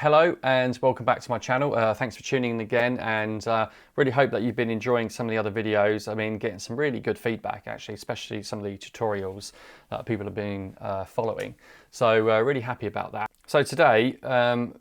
Hello and welcome back to my channel. Thanks for tuning in again, and really hope that you've been enjoying some of the other videos. I mean, getting some really good feedback actually, especially some of the tutorials that people have been following. So really happy about that. So today I'm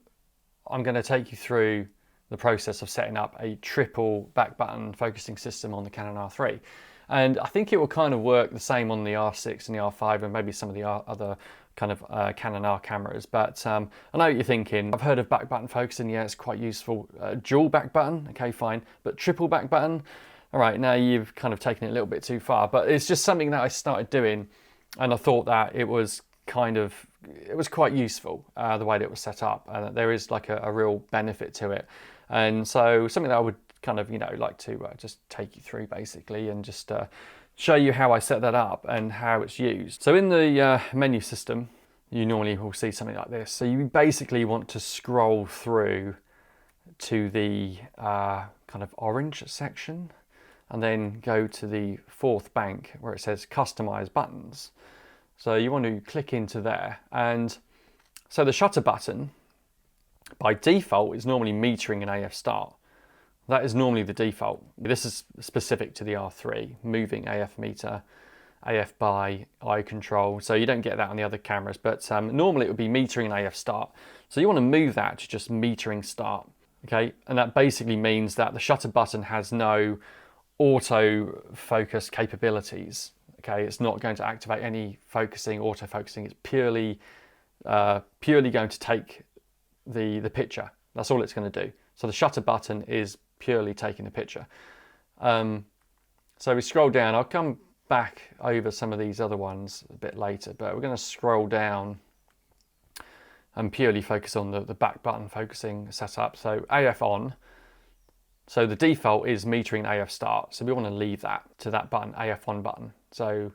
going to take you through the process of setting up a triple back button focusing system on the Canon R3. And I think it will kind of work the same on the R6 and the R5 and maybe some of the other kind of Canon R cameras. But I know what you're thinking. I've heard of back button focusing. Yeah, it's quite useful. Dual back button, okay, fine. But triple back button, all right, now you've kind of taken it a little bit too far. But it's just something that I started doing, and I thought that it was quite useful the way that it was set up. There is like a real benefit to it, and so something that I would kind of like to just take you through basically, and just show you how I set that up and how it's used. So in the menu system, you normally will see something like this. So you basically want to scroll through to the kind of orange section, and then go to the fourth bank where it says customize buttons. So you want to click into there, and so the shutter button by default is normally metering an AF start. That is normally the default. This is specific to the R3, moving AF meter, AF by eye control. So you don't get that on the other cameras, but normally it would be metering an AF start. So you want to move that to just metering start, okay? And that basically means that the shutter button has no auto focus capabilities, okay? It's not going to activate any focusing, auto focusing. It's purely going to take the picture. That's all it's going to do. So the shutter button is purely taking the picture. So we scroll down. I'll come back over some of these other ones a bit later, but we're going to scroll down and purely focus on the back button focusing setup. So AF on. So the default is metering AF start. So we want to leave that to that button, AF on button. So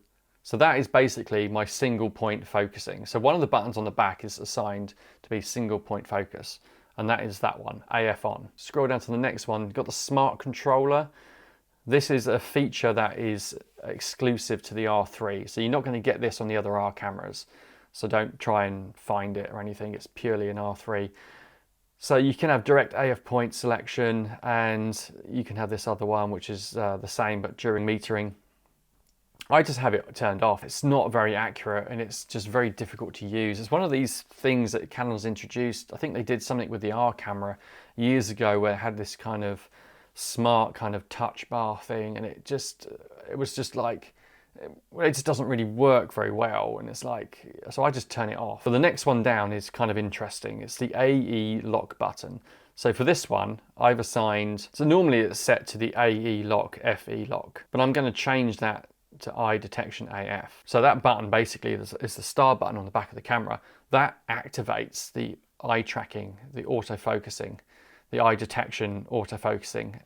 that is basically my single point focusing. So one of the buttons on the back is assigned to be single point focus, and that is that one, AF on. Scroll down to the next one, you've got the smart controller. This is a feature that is exclusive to the R3, so you're not going to get this on the other R cameras. So don't try and find it or anything, it's purely an R3. So you can have direct AF point selection, and you can have this other one, which is the same, but during metering. I just have it turned off. It's not very accurate, and it's just very difficult to use. It's one of these things that Canon's introduced. I think they did something with the R camera years ago where it had this kind of smart kind of touch bar thing, and it was just like, it just doesn't really work very well, and it's like, so I just turn it off. But the next one down is kind of interesting. It's the AE lock button. So for this one, I've assigned, so normally it's set to the AE lock, FE lock, but I'm going to change that to eye detection AF. So that button basically is the star button on the back of the camera. That activates the eye tracking, the autofocusing, the eye detection autofocusing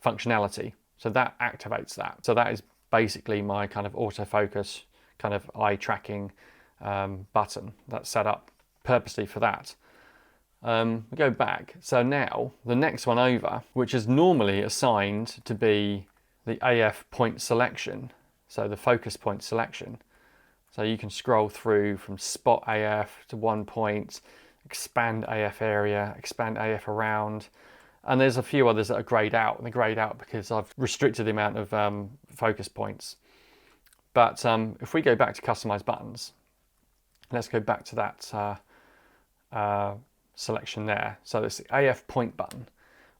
functionality. So that activates that. So that is basically my kind of autofocus, kind of eye tracking button that's set up purposely for that. We go back. So now the next one over, which is normally assigned to be the AF point selection, so the focus point selection. So you can scroll through from spot AF to 1 point, expand AF area, expand AF around, and there's a few others that are grayed out, and they're grayed out because I've restricted the amount of focus points. But if we go back to customize buttons, let's go back to that selection there. So it's the AF point button.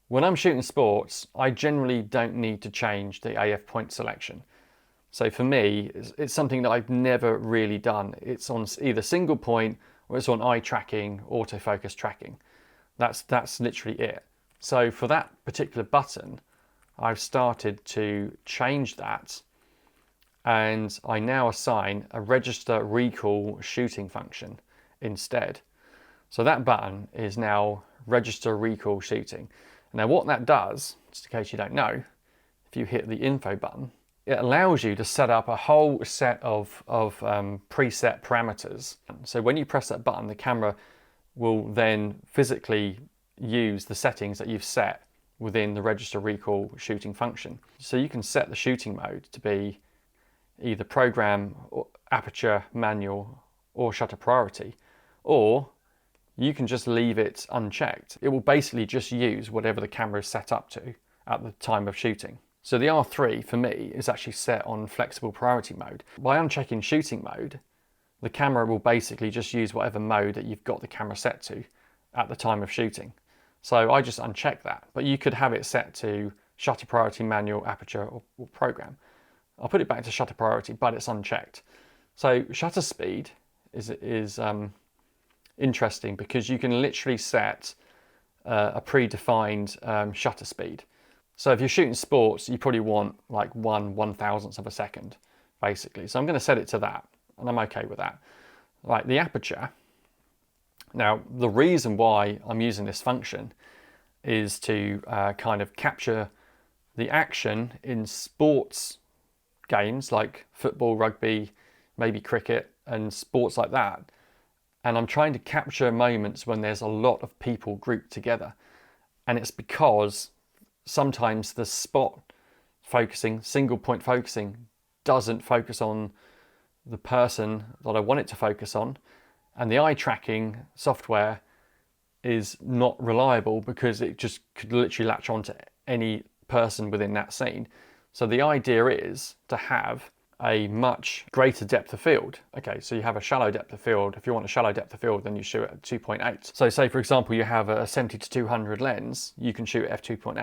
When I'm shooting sports, I generally don't need to change the AF point selection. So for me, it's something that I've never really done. It's on either single point or it's on eye tracking, autofocus tracking. That's literally it. So for that particular button, I've started to change that, and I now assign a register recall shooting function instead. So that button is now register recall shooting. Now what that does, just in case you don't know, if you hit the info button, it allows you to set up a whole set of preset parameters. So when you press that button, the camera will then physically use the settings that you've set within the register recall shooting function. So you can set the shooting mode to be either program, or aperture, manual, or shutter priority, or you can just leave it unchecked. It will basically just use whatever the camera is set up to at the time of shooting. So the R3 for me is actually set on flexible priority mode. By unchecking shooting mode, the camera will basically just use whatever mode that you've got the camera set to at the time of shooting. So I just uncheck that, but you could have it set to shutter priority, manual, aperture, or program. I'll put it back to shutter priority, but it's unchecked. So shutter speed is interesting because you can literally set a predefined shutter speed. So if you're shooting sports, you probably want like 1/1000th of a second, basically. So I'm going to set it to that, and I'm okay with that. Right, the aperture. Now, the reason why I'm using this function is to kind of capture the action in sports games like football, rugby, maybe cricket, and sports like that. And I'm trying to capture moments when there's a lot of people grouped together. And it's because sometimes the spot focusing, single point focusing, doesn't focus on the person that I want it to focus on. And the eye tracking software is not reliable because it just could literally latch onto any person within that scene. So the idea is to have a much greater depth of field. Okay, so you have a shallow depth of field. If you want a shallow depth of field, then you shoot at 2.8. So say, for example, you have a 70-200 lens, you can shoot at f2.8.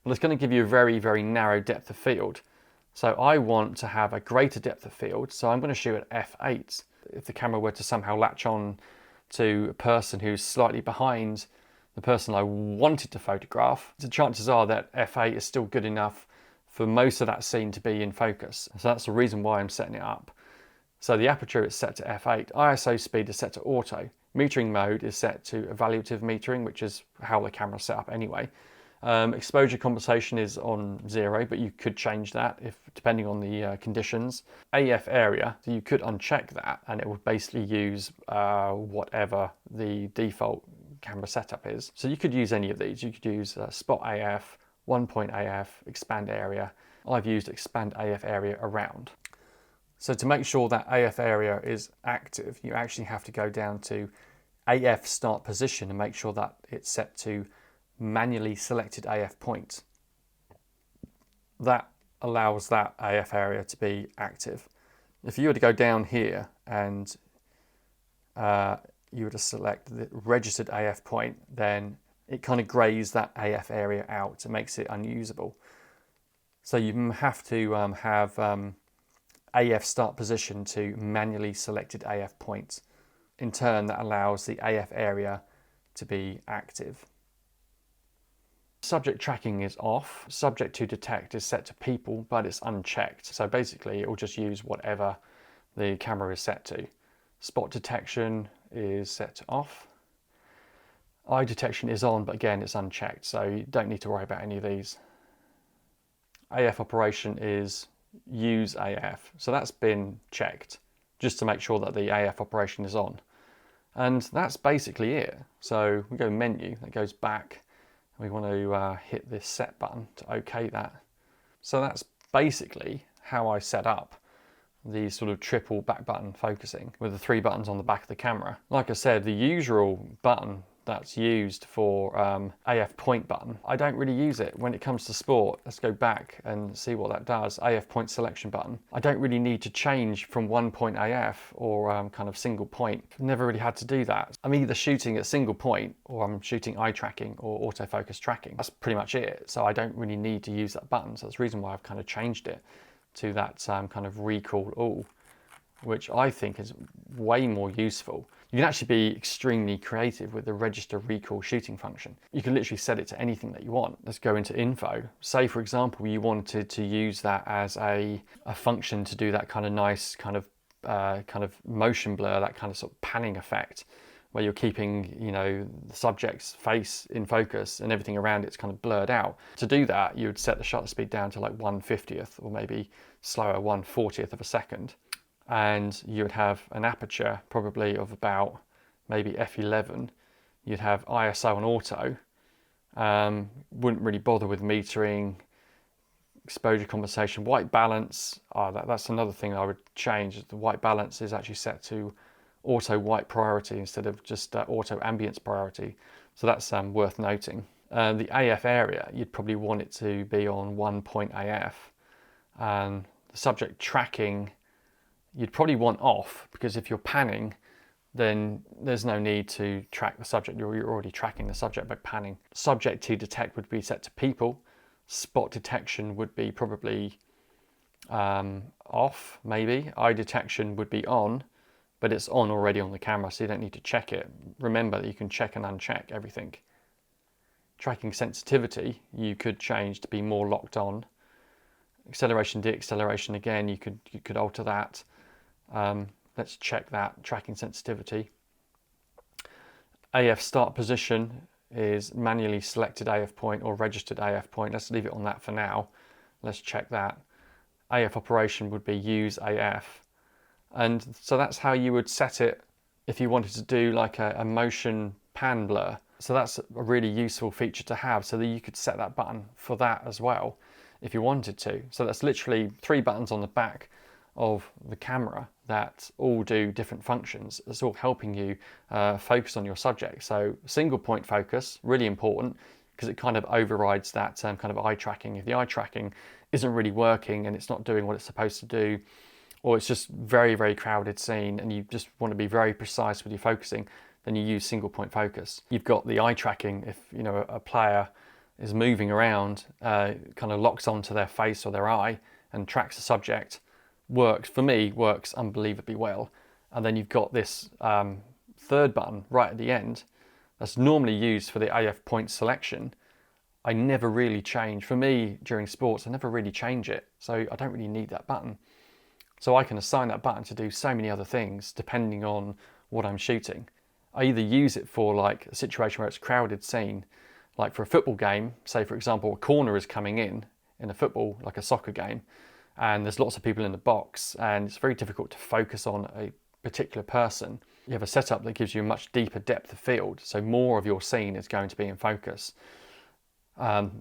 Well, it's going to give you a very, very narrow depth of field. So I want to have a greater depth of field, so I'm going to shoot at f8. If the camera were to somehow latch on to a person who's slightly behind the person I wanted to photograph, the chances are that f8 is still good enough for most of that scene to be in focus. So that's the reason why I'm setting it up. So the aperture is set to f8, ISO speed is set to auto, metering mode is set to evaluative metering, which is how the camera's set up anyway. Exposure compensation is on 0, but you could change that if depending on the conditions. AF area, so you could uncheck that and it would basically use whatever the default camera setup is. So you could use any of these. You could use spot AF, 1-point AF, expand area. I've used expand AF area around. So to make sure that AF area is active, you actually have to go down to AF start position and make sure that it's set to manually selected AF point. That allows that AF area to be active. If you were to go down here and you were to select the registered AF point, then it kind of grays that AF area out and makes it unusable. So you have to have AF start position to manually selected AF point. In turn, that allows the AF area to be active. Subject tracking is off. Subject to detect is set to people, but it's unchecked. So basically it will just use whatever the camera is set to. Spot detection is set to off. Eye detection is on, but again, it's unchecked. So you don't need to worry about any of these. AF operation is use AF. So that's been checked just to make sure that the AF operation is on. And that's basically it. So we go menu, that goes back. We want to hit this set button to OK that. So that's basically how I set up the sort of triple back button focusing with the 3 buttons on the back of the camera. Like I said, the usual button that's used for AF point button, I don't really use it when it comes to sport. Let's go back and see what that does. AF point selection button. I don't really need to change from 1-point AF or kind of single point. Never really had to do that. I'm either shooting at single point or I'm shooting eye tracking or autofocus tracking. That's pretty much it. So I don't really need to use that button. So that's the reason why I've kind of changed it to that kind of recall all, which I think is way more useful. You can actually be extremely creative with the register recall shooting function. You can literally set it to anything that you want. Let's go into info. Say, for example, you wanted to use that as a function to do that kind of nice kind of motion blur, that kind of sort of panning effect, where you're keeping, you know, the subject's face in focus and everything around it's kind of blurred out. To do that, you would set the shutter speed down to like 1/50th or maybe slower 1/40th of a second. And you would have an aperture probably of about maybe f11. You'd have ISO and auto. Wouldn't really bother with metering, exposure compensation, white balance. That's another thing I would change. The white balance is actually set to auto white priority instead of just auto ambience priority. So that's worth noting. The AF area, you'd probably want it to be on 1 point AF. And the subject tracking, you'd probably want off, because if you're panning, then there's no need to track the subject. You're already tracking the subject by panning. Subject to detect would be set to people. Spot detection would be probably off, maybe. Eye detection would be on, but it's on already on the camera, so you don't need to check it. Remember that you can check and uncheck everything. Tracking sensitivity, you could change to be more locked on. Acceleration, de-acceleration, again, you could alter that. Let's check that, tracking sensitivity. AF start position is manually selected AF point or registered AF point. Let's leave it on that for now. Let's check that. AF operation would be use AF. And so that's how you would set it if you wanted to do like a motion pan blur. So that's a really useful feature to have, so that you could set that button for that as well if you wanted to. So that's literally 3 buttons on the back of the camera that all do different functions. It's all helping you focus on your subject. So single point focus, really important, because it kind of overrides that kind of eye tracking. If the eye tracking isn't really working and it's not doing what it's supposed to do, or it's just very, very crowded scene and you just want to be very precise with your focusing, then you use single point focus. You've got the eye tracking. If you know a player is moving around, kind of locks onto their face or their eye and tracks the subject, works unbelievably well. And then you've got this third button right at the end that's normally used for the AF point selection. I never really change. For me, during sports, I never really change it, so I don't really need that button. So I can assign that button to do so many other things depending on what I'm shooting. I either use it for like a situation where it's a crowded scene, like for a football game, say for example a corner is coming in a football, like a soccer game, and there's lots of people in the box and it's very difficult to focus on a particular person. You have a setup that gives you a much deeper depth of field, so more of your scene is going to be in focus.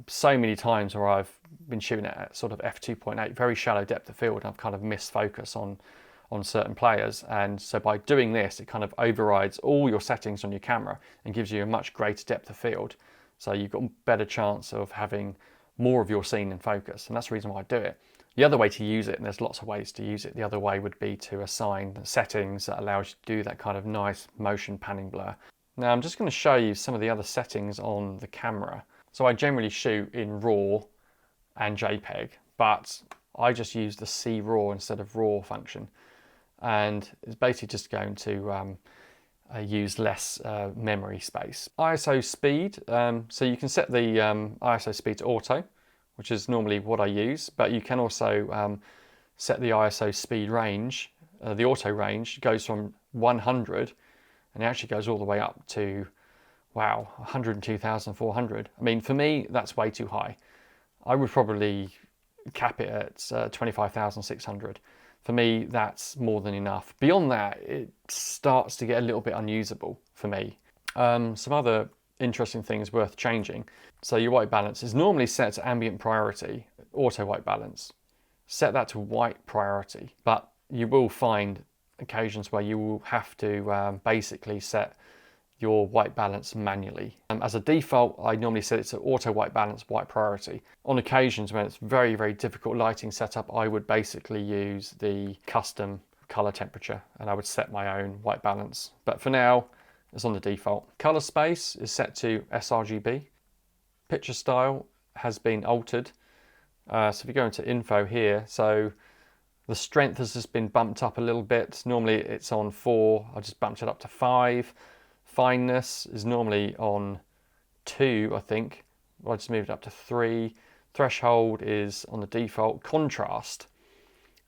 So many times where I've been shooting at sort of f2.8, very shallow depth of field, and I've kind of missed focus on certain players. And so by doing this, it kind of overrides all your settings on your camera and gives you a much greater depth of field. So you've got a better chance of having more of your scene in focus. And that's the reason why I do it. The other way to use it, and there's lots of ways to use it, the other way would be to assign settings that allows you to do that kind of nice motion panning blur. Now I'm just going to show you some of the other settings on the camera. So I generally shoot in RAW and JPEG, but I just use the C RAW instead of RAW function. And it's basically just going to use less memory space. ISO speed, so you can set the ISO speed to auto, which is normally what I use, but you can also set the ISO speed range. The auto range goes from 100 and it actually goes all the way up to, wow, 102,400. I mean, for me, that's way too high. I would probably cap it at 25,600. For me, that's more than enough. Beyond that, it starts to get a little bit unusable for me. Some other interesting things worth changing. So your white balance is normally set to ambient priority, auto white balance. Set that to white priority, but you will find occasions where you will have to basically set your white balance manually. As a default, I normally set it to auto white balance, white priority. On occasions when it's very, very difficult lighting setup, I would basically use the custom color temperature and I would set my own white balance. But for now, it's on the default. Color space is set to sRGB. Picture style has been altered. So if you go into info here, so the strength has just been bumped up a little bit. Normally it's on 4, I just bumped it up to 5. Fineness is normally on 2, I think. I just moved it up to 3. Threshold is on the default. Contrast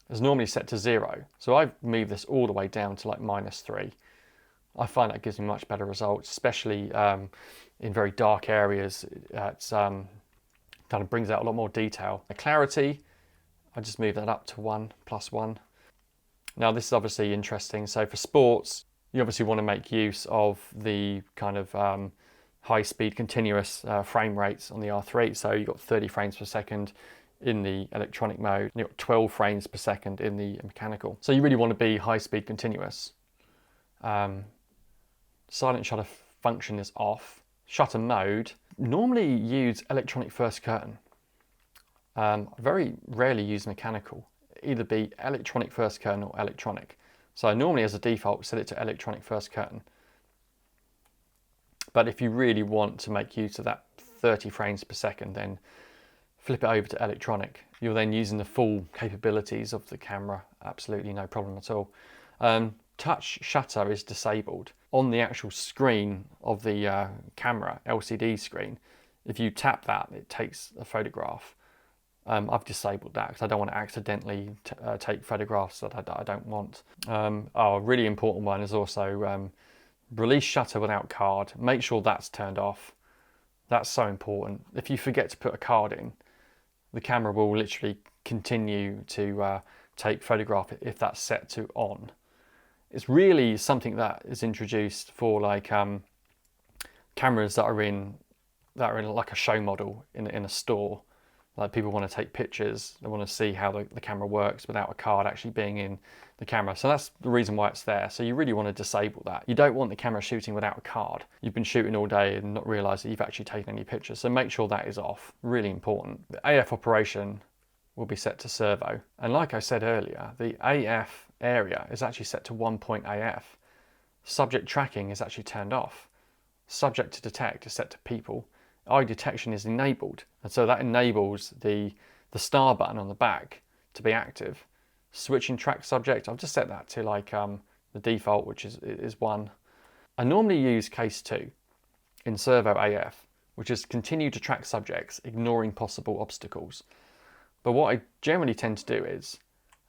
is normally set to 0. So I've moved this all the way down to like -3. I find that gives me much better results, especially in very dark areas. It's kind of brings out a lot more detail. The clarity, I just moved that up to 1 + 1. Now this is obviously interesting. So for sports, you obviously want to make use of the kind of high-speed continuous frame rates on the R3. So you've got 30 frames per second in the electronic mode, and you've got 12 frames per second in the mechanical. So you really want to be high-speed continuous. silent shutter function is off. Shutter mode, normally use electronic first curtain. I very rarely use mechanical, either be electronic first curtain or electronic. So normally as a default, set it to electronic first curtain. But if you really want to make use of that 30 frames per second, then flip it over to electronic. You're then using the full capabilities of the camera, absolutely no problem at all. Touch shutter is disabled. On the actual screen of the camera, LCD screen, if you tap that, it takes a photograph. I've disabled that because I don't want to accidentally take photographs that I don't want. A really important one is also release shutter without card. Make sure that's turned off. That's so important. If you forget to put a card in, the camera will literally continue to take photograph if that's set to on. It's really something that is introduced for like cameras that are in like a show model in a store. Like people want to take pictures, they want to see how the camera works without a card actually being in the camera. So that's the reason why it's there. So you really want to disable that. You don't want the camera shooting without a card. You've been shooting all day and not realise that you've actually taken any pictures. So make sure that is off, really important. The AF operation will be set to servo. And like I said earlier, the AF area is actually set to 1.AF. Subject tracking is actually turned off. Subject to detect is set to people. Eye detection is enabled, and so that enables the star button on the back to be active. Switching track subject, I've just set that to like the default, which is 1. I normally use case 2 in Servo AF, which is continue to track subjects, ignoring possible obstacles. But what I generally tend to do is,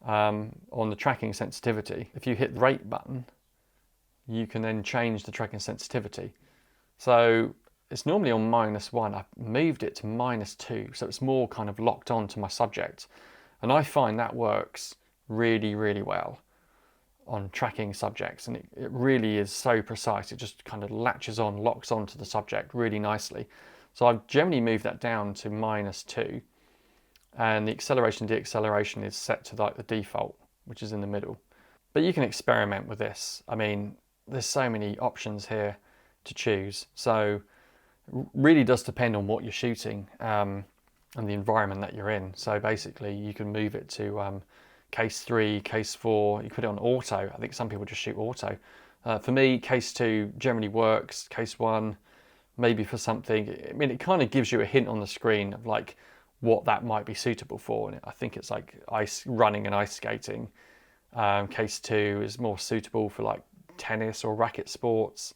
on the tracking sensitivity, if you hit the rate button, you can then change the tracking sensitivity. So it's normally on -1. I've moved it to -2, so it's more kind of locked on to my subject. And I find that works really, really well on tracking subjects. And it really is so precise. It just kind of latches on, locks onto the subject really nicely. So I've generally moved that down to -2. And the acceleration and deceleration is set to like the default, which is in the middle. But you can experiment with this. I mean, there's so many options here to choose. So really does depend on what you're shooting and the environment that you're in. So basically you can move it to case 3, case 4, you put it on auto. I think some people just shoot auto. For me, case 2 generally works. Case 1, maybe for something, I mean, it kind of gives you a hint on the screen of like what that might be suitable for. And I think it's like running and ice skating. Case 2 is more suitable for like tennis or racket sports.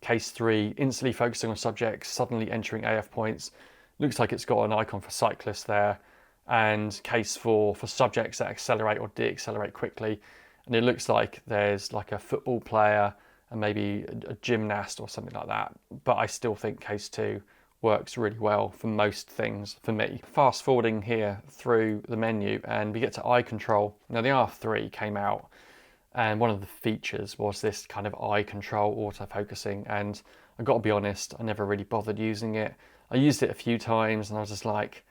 Case 3, instantly focusing on subjects, suddenly entering AF points. Looks like it's got an icon for cyclists there. And case 4 for subjects that accelerate or de-accelerate quickly. And it looks like there's like a football player and maybe a gymnast or something like that. But I still think case 2 works really well for most things for me. Fast forwarding here through the menu and we get to eye control. Now the R3 came out, and one of the features was this kind of eye control autofocusing, and I've got to be honest, I never really bothered using it. I used it a few times and I was just like,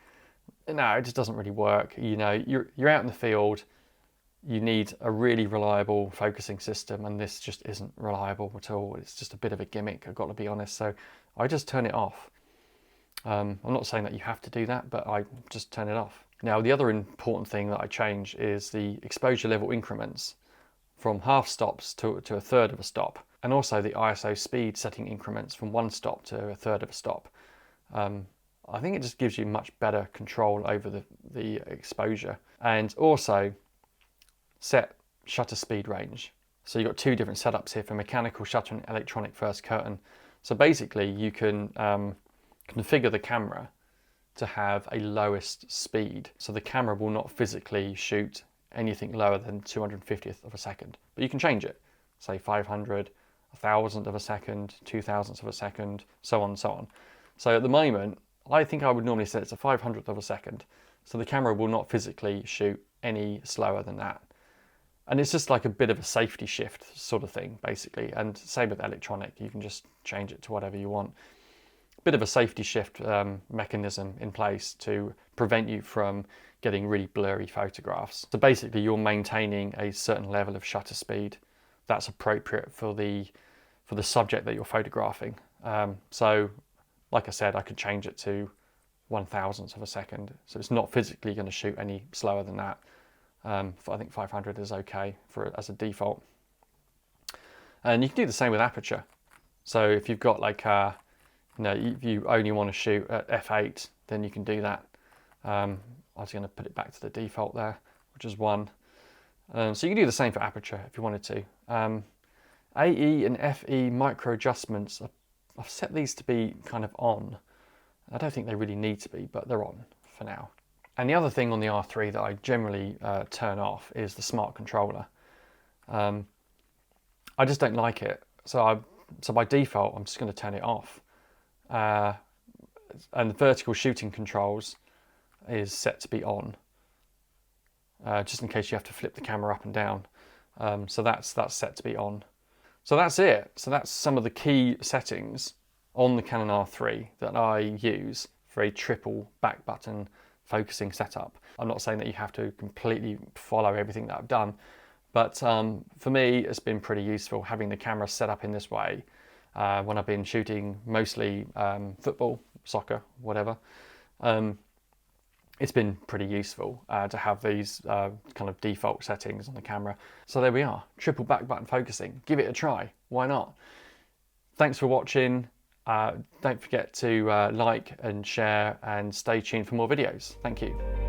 no, it just doesn't really work. You know, you're out in the field, you need a really reliable focusing system, and this just isn't reliable at all. It's just a bit of a gimmick, I've got to be honest, so I just turn it off. I'm not saying that you have to do that, but I just turn it off. Now the other important thing that I change is the exposure level increments from half stops to a third of a stop, and also the ISO speed setting increments from 1 stop to a third of a stop. I think it just gives you much better control over the exposure, and also set shutter speed range. So you've got 2 different setups here for mechanical shutter and electronic first curtain. So basically you can configure the camera to have a lowest speed, so the camera will not physically shoot anything lower than 250th of a second, but you can change it, say 500, 1,000th of a second, 2,000ths of a second, so on and so on. So at the moment, I think I would normally set it to 500th of a second, so the camera will not physically shoot any slower than that. And it's just like a bit of a safety shift sort of thing, basically. And same with electronic, you can just change it to whatever you want. Bit of a safety shift mechanism in place to prevent you from getting really blurry photographs. So basically you're maintaining a certain level of shutter speed that's appropriate for the subject that you're photographing. So like I said, I could change it to 1/1000th of a second, so it's not physically going to shoot any slower than that. I think 500 is okay as a default. And you can do the same with aperture. So if you've got like if you only want to shoot at f8, then you can do that. I was going to put it back to the default there, which is 1. So you can do the same for aperture if you wanted to. AE and FE micro adjustments, I've set these to be kind of on. I don't think they really need to be, but they're on for now. And the other thing on the R3 that I generally turn off is the smart controller. I just don't like it. So by default, I'm just going to turn it off. And the vertical shooting controls is set to be on, just in case you have to flip the camera up and down. So that's set to be on. So that's it. So that's some of the key settings on the Canon R3 that I use for a triple back button focusing setup. I'm not saying that you have to completely follow everything that I've done, but for me, it's been pretty useful having the camera set up in this way when I've been shooting mostly football, soccer, whatever. It's been pretty useful to have these kind of default settings on the camera. So there we are, triple back button focusing. Give it a try, why not? Thanks for watching. Don't forget to like and share and stay tuned for more videos. Thank you.